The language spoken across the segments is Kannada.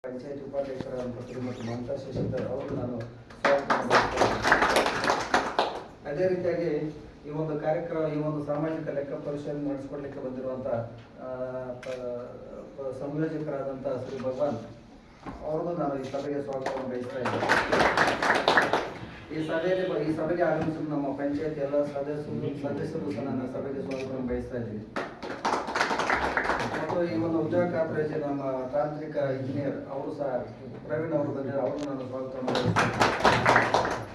ಪಂಚಾಯತ್ ಉಪಾಧ್ಯಕ್ಷರಾದಂಥ ಮತ್ತು ಮಮತಾ ಶಶಿಧರ್ ಅವರು ನಾನು ಅದೇ ರೀತಿಯಾಗಿ ಈ ಒಂದು ಕಾರ್ಯಕ್ರಮ ಈ ಒಂದು ಸಾಮಾಜಿಕ ಲೆಕ್ಕ ಪರಿಶೋಧನೆ ನಡೆಸಿಕೊಡ್ಲಿಕ್ಕೆ ಬಂದಿರುವಂಥ ಸಂಯೋಜಕರಾದಂಥ ಶ್ರೀ ಭಗವಾನ್ ಅವ್ರಿಗೂ ನಾನು ಈ ಸಭೆಗೆ ಸ್ವಾಗತವನ್ನು ಬಯಸ್ತಾ ಇದ್ದೇನೆ. ಈ ಸಭೆಗೆ ಆಗಮಿಸಿದ ನಮ್ಮ ಪಂಚಾಯತ್ ಎಲ್ಲ ಸದಸ್ಯರು ಸಹ ನನ್ನ ಸಭೆಗೆ ಸ್ವಾಗತವನ್ನು ಬಯಸ್ತಾ ಇದ್ದೀನಿ. ಮತ್ತು ಈ ಒಂದು ಉದ್ಯೋಗ ಖಾತ್ರಿ ನಮ್ಮ ತಾಂತ್ರಿಕ ಇಂಜಿನಿಯರ್ ಅವರು ಸಹ ಪ್ರವೀಣ್ ಅವರು ಬಂದಿದ್ದಾರೆ, ಅವ್ರಿಗೂ ನಾನು ಸ್ವಾಗತವನ್ನು ಬಯಸ್ತೇನೆ.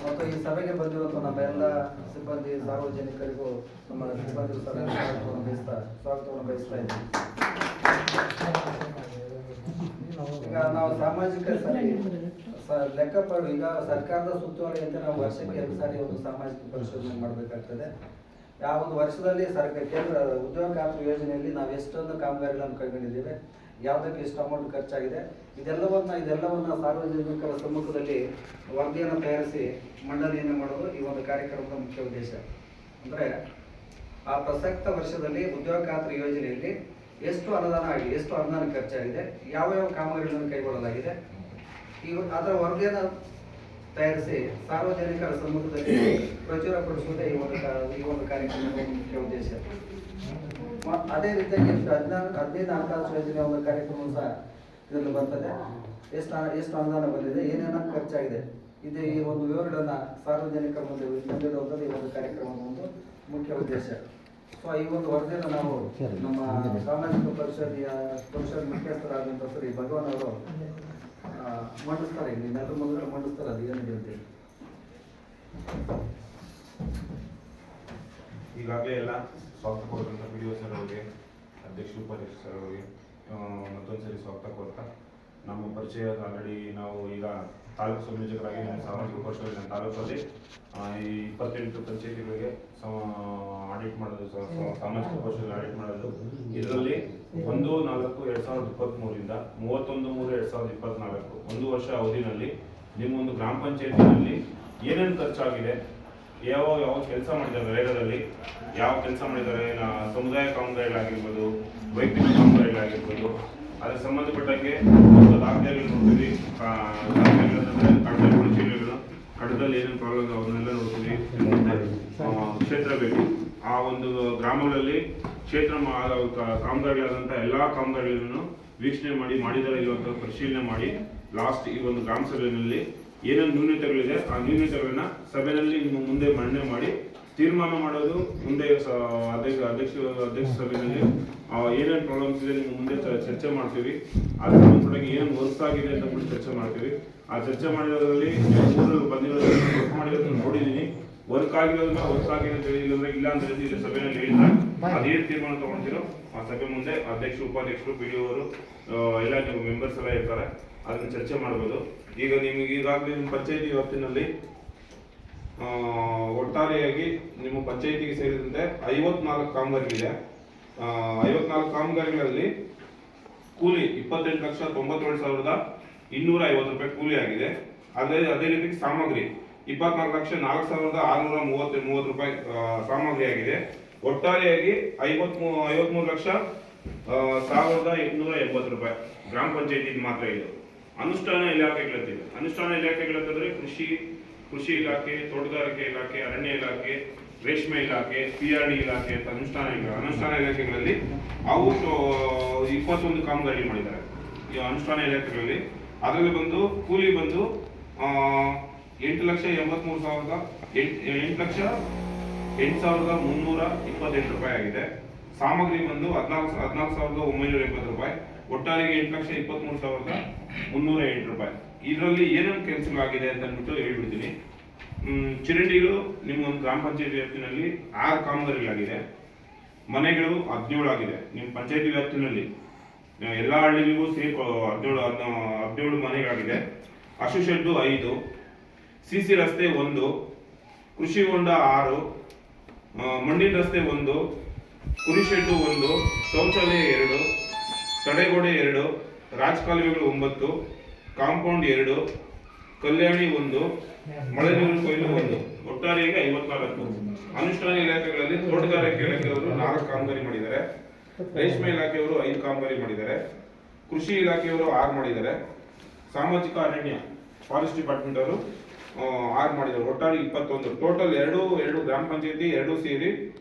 ಮತ್ತು ಈ ಸಭೆಗೆ ಬಂದಿರುವಂಥ ನಮ್ಮ ಎಲ್ಲ ಸಿಬ್ಬಂದಿ ಸಾರ್ವಜನಿಕರಿಗೂ ನಮ್ಮ ಸಿಬ್ಬಂದಿ ಸ್ವಾಗತವನ್ನು ಬಯಸ್ತಾ ಇದ್ದೀನಿ. ಈಗ ನಾವು ಸಾಮಾಜಿಕ ಲೆಕ್ಕ ಈಗ ಸರ್ಕಾರದ ಸುತ್ತೋಲೆಯಂತೆ ನಾವು ವರ್ಷಕ್ಕೆ 2 ಸಾರಿ ಒಂದು ಸಾಮಾಜಿಕ ಪರಿಶೋಧನೆ ಮಾಡಬೇಕಾಗ್ತದೆ. ಆ ಒಂದು ವರ್ಷದಲ್ಲಿ ಕೇಂದ್ರ ಉದ್ಯೋಗ ಖಾತ್ರಿ ಯೋಜನೆಯಲ್ಲಿ ನಾವು ಎಷ್ಟೊಂದು ಕಾಮಗಾರಿಗಳನ್ನು ಕೈಗೊಂಡಿದ್ದೇವೆ, ಯಾವುದಕ್ಕೆ ಎಷ್ಟು ಅಮೌಂಟ್ ಖರ್ಚಾಗಿದೆ, ಇದೆಲ್ಲವನ್ನ ಸಾರ್ವಜನಿಕರ ಸಮ್ಮುಖದಲ್ಲಿ ವರದಿಯನ್ನು ತಯಾರಿಸಿ ಮಂಡನೆಯನ್ನು ಮಾಡೋದು ಈ ಒಂದು ಕಾರ್ಯಕ್ರಮದ ಮುಖ್ಯ ಉದ್ದೇಶ. ಅಂದರೆ ಆ ಪ್ರಸಕ್ತ ವರ್ಷದಲ್ಲಿ ಉದ್ಯೋಗ ಖಾತ್ರಿ ಯೋಜನೆಯಲ್ಲಿ ಎಷ್ಟು ಅನುದಾನ ಆಗಿದೆ, ಎಷ್ಟು ಅನುದಾನ ಖರ್ಚಾಗಿದೆ, ಯಾವ ಕಾಮಗಾರಿಗಳನ್ನು ಕೈಗೊಳ್ಳಲಾಗಿದೆ, ಅದರ ವರದಿಯನ್ನು ತಯಾರಿಸಿ ಸಾರ್ವಜನಿಕರ ಸಮ್ಮುಖದಲ್ಲಿ ಪ್ರಚುರಪಡಿಸುವುದೇ ಈ ಒಂದು ಕಾರ್ಯಕ್ರಮದ ಮುಖ್ಯ ಉದ್ದೇಶ. ಅದೇ ರೀತಿಯಾಗಿ 15 ಹಣಕಾಸು ಯೋಜನೆ ಒಂದು ಕಾರ್ಯಕ್ರಮ ಸಹ ಇದರಲ್ಲಿ ಬರ್ತದೆ. ಎಷ್ಟು ಅನುದಾನ ಬಂದಿದೆ, ಏನೇನ ಖರ್ಚಾಗಿದೆ, ಇದು ಈ ಒಂದು ವಿವರಗಳನ್ನು ಸಾರ್ವಜನಿಕರ ಮುಂದೆ ಮುಂದಿಡುವಂಥದ್ದು ಈ ಒಂದು ಕಾರ್ಯಕ್ರಮದ ಒಂದು ಮುಖ್ಯ ಉದ್ದೇಶ. ಸೊ ಈ ಒಂದು ವರದಿಯನ್ನು ನಾವು ನಮ್ಮ ಸಾಮಾಜಿಕ ಪರಿಷತ್ ಮುಖ್ಯಸ್ಥರಾದಂಥ ಶ್ರೀ ಭಗವಾನ್ ಅವರು ಮಂಡಿಸ್ತಾರೆ. ನಿಮ್ಮೆಲ್ಲರ ಮೊದಲು ಮಂಡಿಸ್ತಾರೆ, ಅದು ಏನಿದೆ ಅಂತೇಳಿ. ಈಗಾಗಲೇ ಎಲ್ಲ ಸ್ವಾಗತ ಕೋರುವಂಥ PDO ಸರ್ ಅವರಿಗೆ, ಅಧ್ಯಕ್ಷ ಉಪಾಧ್ಯಕ್ಷ ಸರ್ ಅವರಿಗೆ ಮತ್ತೊಂದ್ಸರಿ ಸ್ವಾಗತ ಕೋರ್ತಾ, ನಮ್ಮ ಪರಿಚಯ ಆಲ್ರೆಡಿ ನಾವು ಈಗ ತಾಲೂಕು ಸಂಯೋಜಕರಾಗಿ ನಮ್ಮ ಸಾಮಾಜಿಕ ಪರಿಷತ್ತಿನ ತಾಲೂಕಲ್ಲಿ ಈ 28 ಪಂಚಾಯತಿಗಳಿಗೆ ಆಡಿಟ್ ಮಾಡೋದು, ಸಾಮಾಜಿಕ ಪರಿಷತ್ ಆಡಿಟ್ ಮಾಡೋದು. ಇದರಲ್ಲಿ 1/4/2023 31/3/2024 ಒಂದು ವರ್ಷ ಅವಧಿನಲ್ಲಿ ನಿಮ್ಮ ಒಂದು ಗ್ರಾಮ ಪಂಚಾಯತಿನಲ್ಲಿ ಏನೇನು ಖರ್ಚಾಗಿದೆ, ಯಾವ ಕೆಲಸ ಮಾಡಿದ್ದಾರೆ, ರೇಗದಲ್ಲಿ ಯಾವ ಕೆಲಸ ಮಾಡಿದ್ದಾರೆ, ಸಮುದಾಯ ಕಾಮಗಾರಿಗಳಾಗಿರ್ಬೋದು, ವೈಯಕ್ತಿಕ ಕಾಮಗಾರಿಗಳಾಗಿರ್ಬೋದು, ಅದಕ್ಕೆ ಸಂಬಂಧಪಟ್ಟಂಗೆ ದಾಖಲೆಗಳು ನೋಡ್ತೀವಿ, ಕಡದಲ್ಲಿ ಏನೇನು ಪ್ರಾಬ್ಲಮ್ ಅವನ್ನೆಲ್ಲ ನೋಡ್ತೀವಿ. ಕ್ಷೇತ್ರ ಭೇಟಿ, ಆ ಒಂದು ಗ್ರಾಮಗಳಲ್ಲಿ ಕ್ಷೇತ್ರ ಕಾಮಗಾರಿಗಳಾದಂಥ ಎಲ್ಲ ಕಾಮಗಾರಿಗಳನ್ನು ವೀಕ್ಷಣೆ ಮಾಡಿದ್ದಾರೆ ಇರುವಂಥ ಪರಿಶೀಲನೆ ಮಾಡಿ ಲಾಸ್ಟ್ ಈ ಒಂದು ಗ್ರಾಮ ಸಭೆಯಲ್ಲಿ ಏನೇನು ನ್ಯೂನತೆಗಳಿದೆ ಆ ನ್ಯೂನತೆಗಳನ್ನ ಸಭೆಯಲ್ಲಿ ನಿಮ್ಮ ಮುಂದೆ ಮಂಡನೆ ಮಾಡಿ ತೀರ್ಮಾನ ಮಾಡೋದು. ಮುಂದೆ ಅಧ್ಯಕ್ಷ ಸಭೆಯಲ್ಲಿ ಏನೇನು ಪ್ರಾಬ್ಲಮ್ಸ್ ಇದೆ ನಿಮ್ಮ ಮುಂದೆ ಚರ್ಚೆ ಮಾಡ್ತೀವಿ. ಅದಕ್ಕೆ ಸಂಬಂಧಪಟ್ಟಾಗಿ ಏನೇನು ವರ್ಕ್ ಆಗಿದೆ ಅಂತ ಕೂಡ ಚರ್ಚೆ ಮಾಡ್ತೀವಿ. ಆ ಚರ್ಚೆ ಮಾಡಿರೋದ್ರಲ್ಲಿ ಬಂದಿರೋದನ್ನ ವರ್ಕ್ ಮಾಡಿರೋದನ್ನ ನೋಡಿದ್ದೀನಿ. ವರ್ಕ್ ಆಗಿರೋದನ್ನ ವರ್ಕ್ ಆಗಿದೆ ಅಂತ ಹೇಳಿದ್ರೆ ಇಲ್ಲ ಅಂತ ಹೇಳಿ ಇಲ್ಲಿ ಸಭೆಯಲ್ಲಿ ಹೇಳಿದ್ರೆ ಅದೇನು ತೀರ್ಮಾನ ತಗೊಂಡಿರೋ ಆ ಸಭೆ ಮುಂದೆ ಅಧ್ಯಕ್ಷರು, ಉಪಾಧ್ಯಕ್ಷರು, PDO ಅವರು ಎಲ್ಲ ನೀವು ಮೆಂಬರ್ಸ್ ಎಲ್ಲ ಇರ್ತಾರೆ, ಅದನ್ನ ಚರ್ಚೆ ಮಾಡ್ಬೋದು. ಈಗ ನಿಮಗೆ ಈಗಾಗಲೇ ನಿಮ್ಮ ಪಂಚಾಯತಿ ವ್ಯಾಪ್ತಿನಲ್ಲಿ ಒಟ್ಟಾರೆಯಾಗಿ ನಿಮ್ಮ ಪಂಚಾಯತಿಗೆ ಸೇರಿದಂತೆ 54 ಕಾಮಗಾರಿಗಳಿದೆ. 54 ಕಾಮಗಾರಿಗಳಲ್ಲಿ ಕೂಲಿ 28,97,250 ರೂಪಾಯಿ ಕೂಲಿ ಆಗಿದೆ. ಅದೇ ರೀತಿ ಸಾಮಗ್ರಿ 24,04,630 ರೂಪಾಯಿ ಸಾಮಗ್ರಿ ಆಗಿದೆ. ಒಟ್ಟಾರೆಯಾಗಿ 53,01,880 ರೂಪಾಯಿ ಗ್ರಾಮ ಪಂಚಾಯತಿ ಮಾತ್ರ ಇದೆ. ಅನುಷ್ಠಾನ ಇಲಾಖೆಗಳಂತಿದೆ. ಅನುಷ್ಠಾನ ಇಲಾಖೆಗಳಂತಂದ್ರೆ ಕೃಷಿ ಇಲಾಖೆ, ತೋಟಗಾರಿಕೆ ಇಲಾಖೆ, ಅರಣ್ಯ ಇಲಾಖೆ, ರೇಷ್ಮೆ ಇಲಾಖೆ, PRD ಇಲಾಖೆ ಅಂತ ಅನುಷ್ಠಾನ ಇಲಾಖೆಗಳಲ್ಲಿ ಅವು 21 ಕಾಮಗಾರಿ ಮಾಡಿದ್ದಾರೆ ಈ ಅನುಷ್ಠಾನ ಇಲಾಖೆಗಳಲ್ಲಿ. ಅದರಲ್ಲಿ ಬಂದು ಕೂಲಿ ಬಂದು 8,08,328 ರೂಪಾಯಿ ಆಗಿದೆ. ಸಾಮಗ್ರಿ ಬಂದು 14,980 ರೂಪಾಯಿ. ಒಟ್ಟಾರೆಗೆ 8,23,308 ರೂಪಾಯಿ. ಇದರಲ್ಲಿ ಏನೇನು ಕೆಲಸಗಳಾಗಿದೆ ಅಂತ ಅಂದ್ಬಿಟ್ಟು ಹೇಳ್ಬಿಡ್ತೀನಿ. ಚರಂಡಿಗಳು ನಿಮ್ಮ ಒಂದು ಗ್ರಾಮ ಪಂಚಾಯತಿ ವ್ಯಾಪ್ತಿನಲ್ಲಿ 6 ಕಾಮಗಾರಿಗಳಾಗಿದೆ. ಮನೆಗಳು 17 ಆಗಿದೆ ನಿಮ್ಮ ಪಂಚಾಯತಿ ವ್ಯಾಪ್ತಿನಲ್ಲಿ. ಎಲ್ಲ ಹಳ್ಳಿಗಳಿಗೂ ಸೇರಿ 17 ಮನೆಗಳಾಗಿದೆ. ಹಸು ಶೆಡ್ಡು 5, CC ರಸ್ತೆ 1, ಕೃಷಿ ಹೊಂಡ 6, ಮಣ್ಣಿನ ರಸ್ತೆ 1, ಕುರಿ ಶೆಡ್ಡು 1, ಶೌಚಾಲಯ 2, ತಡೆಗೋಡೆ 2, ರಾಜಕಾಲುವೆಗಳು 9, ಕಾಂಪೌಂಡ್ 2, ಕಲ್ಯಾಣಿ 1, ಮಳೆ ನೀರು ಕೊಯ್ಲು 1. ಒಟ್ಟಾರೆಯಾಗಿ 54. ಅನುಷ್ಠಾನ ಇಲಾಖೆಗಳಲ್ಲಿ ತೋಟಗಾರಿಕೆ ಇಲಾಖೆಯವರು 4 ಕಾಮಗಾರಿ ಮಾಡಿದ್ದಾರೆ. ರೇಷ್ಮೆ ಇಲಾಖೆಯವರು 5 ಕಾಮಗಾರಿ ಮಾಡಿದ್ದಾರೆ. ಕೃಷಿ ಇಲಾಖೆಯವರು 6 ಮಾಡಿದ್ದಾರೆ. ಸಾಮಾಜಿಕ ಅರಣ್ಯ ಫಾರೆಸ್ಟ್ ಡಿಪಾರ್ಟ್ಮೆಂಟ್ ಅವರು 6 ಮಾಡಿದ್ದಾರೆ. ಒಟ್ಟಾರೆ 21. ಟೋಟಲ್ ಎರಡು ಗ್ರಾಮ ಪಂಚಾಯತಿ ಎರಡು ಸೇರಿ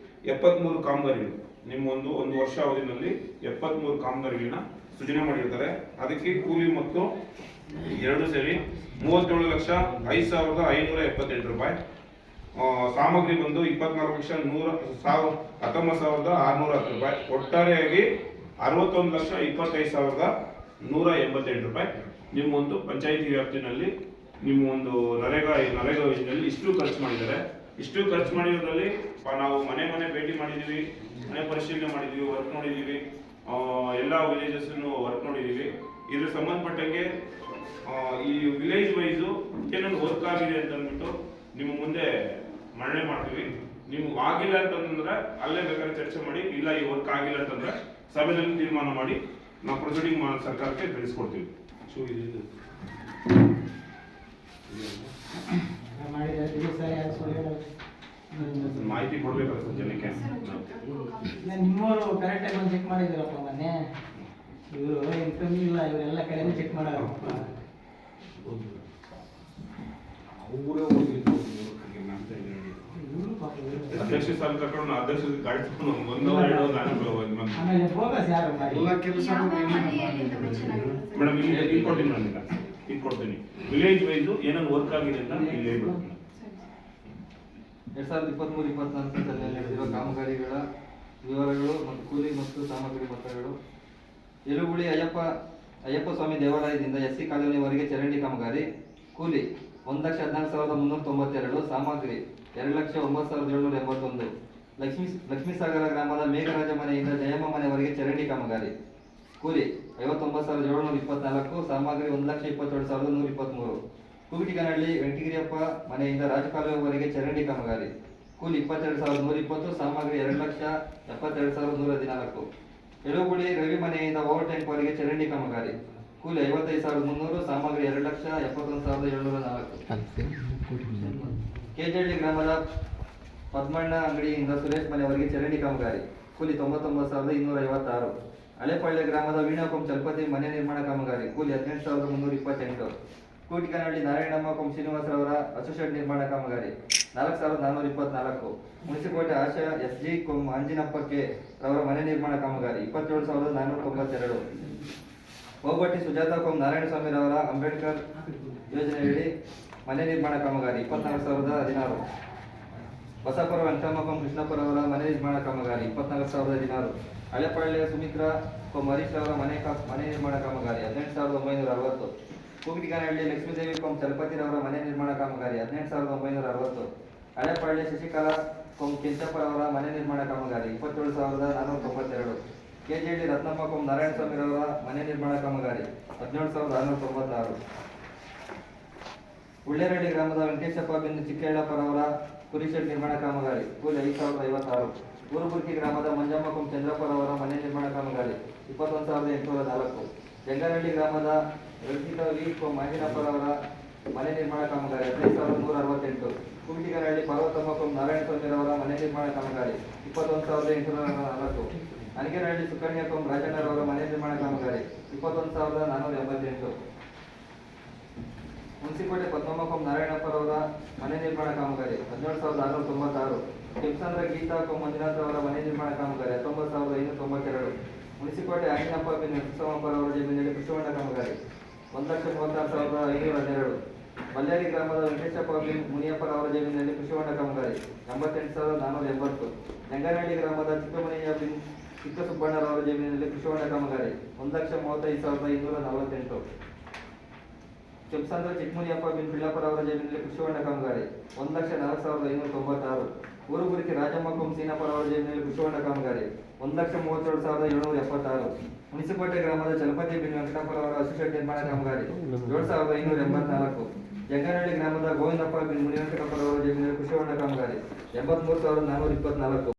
73 ಕಾಮಗಾರಿಗಳು. ನಿಮ್ಮ ಒಂದು ವರ್ಷ ಅವಧಿನಲ್ಲಿ 73 ಕಾಮಗಾರಿಗಳನ್ನ ಸೃಜನೆ ಮಾಡಿರ್ತಾರೆ. ಅದಕ್ಕೆ ಕೂಲಿ ಮತ್ತು ಎರಡು ಸೇರಿ 37,05,578 ರೂಪಾಯಿ. ಸಾಮಗ್ರಿ ಬಂದು 24,19,610 ರೂಪಾಯಿ. ಒಟ್ಟಾರೆಯಾಗಿ 61,25,188 ರೂಪಾಯಿ ನಿಮ್ಮ ಒಂದು ಪಂಚಾಯಿತಿ ವ್ಯಾಪ್ತಿನಲ್ಲಿ ನಿಮ್ಮ ಒಂದು ನರೇಗಾ ಯೋಜನೆಯಲ್ಲಿ ಇಷ್ಟು ಖರ್ಚು ಮಾಡಿದ್ದಾರೆ. ಇಷ್ಟು ಖರ್ಚು ಮಾಡಿರೋದ್ರಲ್ಲಿ ನಾವು ಮನೆ ಭೇಟಿ ಮಾಡಿದ್ದೀವಿ, ಮನೆ ಪರಿಶೀಲನೆ ಮಾಡಿದ್ದೀವಿ, ವರ್ಕ್ ನೋಡಿದ್ದೀವಿ, ಎಲ್ಲ ವಿಲೇಜಸ್ ವರ್ಕ್ ನೋಡಿದ್ದೀವಿ. ಇದ್ರ ಸಂಬಂಧಪಟ್ಟಂಗೆ ಈ ವಿಲೇಜ್ ವೈಸು ಏನೇನು ವರ್ಕ್ ಆಗಿದೆ ಅಂತ ಅಂದ್ಬಿಟ್ಟು ನಿಮ್ಮ ಮುಂದೆ ಮರಣೆ ಮಾಡ್ತೀವಿ. ನಿಮ್ಗೆ ಆಗಿಲ್ಲ ಅಂತಂದ್ರೆ ಅಲ್ಲೇ ಬೇಕಾದ್ರೆ ಚರ್ಚೆ ಮಾಡಿ, ಇಲ್ಲ ಈ ವರ್ಕ್ ಆಗಿಲ್ಲ ಅಂತಂದ್ರೆ ಸಭೆಯಲ್ಲಿ ತೀರ್ಮಾನ ಮಾಡಿ ನಾವು ಪ್ರೊಸೀಡಿಂಗ್ ಸರ್ಕಾರಕ್ಕೆ ತಿಳಿಸ್ಕೊಡ್ತೀವಿ. ಸೊ ಇದು ಮಾಹಿತಿ ಕೊಡ್ಬೇಕಲ್ಲ ಸರ್ ಜನಕ್ಕೆ. ನಿಮ್ಮವರು ಕರೆಕ್ಟಾಗಿ ಒಂದು ಚೆಕ್ ಮಾಡಿದಿರಪ್ಪ ಮೊನ್ನೆ. ಇವರು ಇನ್ಕಮ್ ಇಲ್ಲ, ಇವರೆಲ್ಲ ಕಡೆನೂ ಚೆಕ್ ಮಾಡೋರಪ್ಪ. ಅಧ್ಯಕ್ಷ ಸ್ಥಾನ ತಗೊಂಡು ಅಧ್ಯಕ್ಷ ಗಾಡಿ ತಗೊಂಡು 1-2 ಆಮೇಲೆ ಬೋಗಸ್ ಯಾರು ಮಾಡಿ ಎಲ್ಲ ಕೆಲಸ ಮೇಡಮ್ ಇಲ್ಲಿ ಕೊಡ್ತೀನಿ. ನಾನು ಈಗ ಕೊಡ್ತೀನಿ ವಿಲೇಜ್ ವೈಸು ಏನೇನು ವರ್ಕ್ ಆಗಿದೆ ಅಂತ ಇಲ್ಲಿ ಹೇಳ್ಬಿಡ್ತೀನಿ. 2023-24 ಸಾಲಿನಲ್ಲಿ ನಡೆದಿರುವ ಕಾಮಗಾರಿಗಳ ವಿವರಗಳು ಮತ್ತು ಕೂಲಿ ಮತ್ತು ಸಾಮಗ್ರಿ ಮೊತ್ತಗಳು. ಯಲುಗುಳಿ ಅಯ್ಯಪ್ಪ ಸ್ವಾಮಿ ದೇವಾಲಯದಿಂದ ಎಸ್ಸಿ ಕಾಲೋನಿವರೆಗೆ ಚರಂಡಿ ಕಾಮಗಾರಿ. ಕೂಲಿ 1,14,392. ಸಾಮಗ್ರಿ 2,09,781. ಲಕ್ಷ್ಮೀಸಾಗರ ಗ್ರಾಮದ ಮೇಘರಾಜ ಮನೆಯಿಂದ ಜಯಮ್ಮ ಮನೆಯವರೆಗೆ ಚರಂಡಿ ಕಾಮಗಾರಿ. ಕೂಲಿ 59,724. ಸಾಮಗ್ರಿ 1,27,123. ಕೂಗಿಟಿಗನಹಳ್ಳಿ ವೆಂಕಟಗಿರಿಯಪ್ಪ ಮನೆಯಿಂದ ರಾಜಕಾಲುವೆವರೆಗೆ ಚರಂಡಿ ಕಾಮಗಾರಿ. ಕೂಲಿ 22,120. ಸಾಮಗ್ರಿ 2,72,114. ಯಲುಗುಳಿ ರವಿ ಮನೆಯಿಂದ ಓವರ್ ಟ್ಯಾಂಕ್ ವರೆಗೆ ಚರಂಡಿ ಕಾಮಗಾರಿ. ಕೂಲಿ 55,300. ಸಾಮಗ್ರಿ 2,71,704. ಕೆಜಹಳ್ಳಿ ಗ್ರಾಮದ ಪದ್ಮಣ್ಣ ಅಂಗಡಿಯಿಂದ ಸುರೇಶ್ ಮನೆಯವರೆಗೆ ಚರಂಡಿ ಕಾಮಗಾರಿ. ಕೂಲಿ 99,256. ಹಳೆಪಾಳ್ಯ ಗ್ರಾಮದ ವೀಣಾಕೊಂ ಚಲಪತಿ ಮನೆ ನಿರ್ಮಾಣ ಕಾಮಗಾರಿ. ಕೂಲಿ 18,328. ಕೂಟಿಕನಹಳ್ಳಿ ನಾರಾಯಣಮ್ಮ ಕೊಂ ಶ್ರೀನಿವಾಸರವರ ಅಸೋಸಿಯೇಟ್ ನಿರ್ಮಾಣ ಕಾಮಗಾರಿ 4,424. ಮುನಿಸಿಕೋಟೆ ಆಶಾ ಎಸ್ಜಿ ಕೊಂ ಅಂಜಿನಪ್ಪ ಕೆ ರವರ ಮನೆ ನಿರ್ಮಾಣ ಕಾಮಗಾರಿ 27,492. ಬೋಬಟ್ಟಿ ಸುಜಾತ ಕೊಂ ನಾರಾಯಣಸ್ವಾಮಿ ರವರ ಅಂಬೇಡ್ಕರ್ ಯೋಜನೆಯಡಿ ಮನೆ ನಿರ್ಮಾಣ ಕಾಮಗಾರಿ 24,016. ಬಸಾಪುರ ವೆಂಕಟಮ್ಮ ಕೊಂ ಕೃಷ್ಣಪ್ಪರವರ ಮನೆ ನಿರ್ಮಾಣ ಕಾಮಗಾರಿ 24,016. ಹಳೆಪಾಳ್ಯ ಸುಮಿತ್ರಾ ಕೊಂ ಹರೀಶ್ ರವರ ಮನೆ ನಿರ್ಮಾಣ ಕಾಮಗಾರಿ 18,960. ಕೂಗಿಟಿಗನಹಳ್ಳಿ ಲಕ್ಷ್ಮೀದೇವಿ ಕೊಂ ಚಲಪತಿರವರ ಮನೆ ನಿರ್ಮಾಣ ಕಾಮಗಾರಿ 18,960. ಹಳೆಪಾಳ್ಯ ಶಶಿಕಲಾ ಕೊಂ ಕೆಂಚಪ್ಪರವರ ಮನೆ ನಿರ್ಮಾಣ ಕಾಮಗಾರಿ 27,492. ಕೆಜೆಹಳ್ಳಿ ರತ್ನಮ್ಮ ಕೊಂ ನಾರಾಯಣಸ್ವಾಮಿರವರ ಮನೆ ನಿರ್ಮಾಣ ಕಾಮಗಾರಿ 17,696. ಉಳ್ಳೇರಹಳ್ಳಿ ಗ್ರಾಮದ ವೆಂಕಟೇಶಪ್ಪ ಬಿಂದು ಚಿಕ್ಕೇಳಪ್ಪರವರ ಕುರಿಶೆಡ್ ನಿರ್ಮಾಣ ಕಾಮಗಾರಿ. ಕೂಲಿ 5,056. ಊರುಬುರ್ಕಿ ಗ್ರಾಮದ ಮಂಜಮ್ಮ ಕೊಂ ಚಂದ್ರಪ್ಪರವರ ಮನೆ ನಿರ್ಮಾಣ ಕಾಮಗಾರಿ 21,804. ಜಂಗನಹಳ್ಳಿ ಗ್ರಾಮದ ರಕ್ಷಿತ ವಿ ಕೊಂ ಮಾಂಜಿನಪ್ಪರವರ ಮನೆ ನಿರ್ಮಾಣ ಕಾಮಗಾರಿ 15,168. ಕುಮಿಟಿಗನಹಳ್ಳಿ ಪಾರ್ವತಮ್ಮ ಕೊಂ ನಾರಾಯಣಸ್ವಾಮಿರವರ ಮನೆ ನಿರ್ಮಾಣ ಕಾಮಗಾರಿ 21,804. ಅನಿಗೇನಹಳ್ಳಿ ಸುಕನ್ಯಾ ಕೊಂ ರಾಜಣ್ಣರವರ ಮನೆ ನಿರ್ಮಾಣ ಕಾಮಗಾರಿ 21,488. ಮುನ್ಸಿಕೋಟೆ ಪದ್ಮಮ್ಮ ಕೊಂ ನಾರಾಯಣಪ್ಪರವರ ಮನೆ ನಿರ್ಮಾಣ ಕಾಮಗಾರಿ 17,696. ಕೆಂಪಸಂದ್ರ ಗೀತಾ ಕೊಂ ಮಂಜುನಾಥರವರ ಮನೆ ನಿರ್ಮಾಣ ಕಾಮಗಾರಿ 19,592. ಮುನ್ಸಿಕೋಟೆ ಆಂಜಿನಪ್ಪ ಬಿನ್ ನರಸಿಂಹಪ್ಪರವರ ಜಮೀನಿನಲ್ಲಿ ಕೃಷಿ ಹೊಂಡ ಕಾಮಗಾರಿ 1,36,512. ಬಲ್ಲಾರಿ ಗ್ರಾಮದ ವೆಂಕಟೇಶಪ್ಪ ಬಿನ್ ಮುನಿಯಪ್ಪರವರ ಜಮೀನಿನಲ್ಲಿ ಕೃಷಿ ಹೊಂಡ ಕಾಮಗಾರಿ 88,480. ಜಂಗನಹಳ್ಳಿ ಗ್ರಾಮದ ಚಿಕ್ಕಮನೆಯ ಬಿನ್ ಚಿಕ್ಕಸುಬ್ಬಣ್ಣರವರ ಜಮೀನಿನಲ್ಲಿ ಕೃಷಿ ಹೊಂಡ ಕಾಮಗಾರಿ 1,35,248. ಕೆಂಪಸಂದ್ರ ಚಿಕ್ಕಮುನಿಯಪ್ಪ ಬಿನ್ ಪಿಳ್ಳಪ್ಪರವರ ಜಮೀನಿನಲ್ಲಿ ಕೃಷಿ ಹೊಂಡ ಕಾಮಗಾರಿ 1,04,596. ಊರುಗುರಿಕೆ ರಾಜಮ್ಮ ಕೊಂ ಸೀನಪ್ಪರವರ ಜಮೀನಿನಲ್ಲಿ ಕೃಷಿ ಹೊಂಡ ಕಾಮಗಾರಿ 1,32,776. ಮುನಿಸಿಕೋಟೆ ಗ್ರಾಮದ ಚಲಪತಿ ಬಿನ್ ವೆಂಕಟಪ್ಪರವರ ಅಸೋಸಿಯೇಟ್ ನಿರ್ಮಾಣ ಕಾಮಗಾರಿ 7,584. ಜಂಗನಹಳ್ಳಿ ಗ್ರಾಮದ ಗೋವಿಂದಪ್ಪ ಬಿನ್ ಮುನಿವೆಂಕಟಪ್ಪರವರ ಜಮೀನಿನಲ್ಲಿ ಕೃಷಿ ಹೊಂಡ ಕಾಮಗಾರಿ 83,424.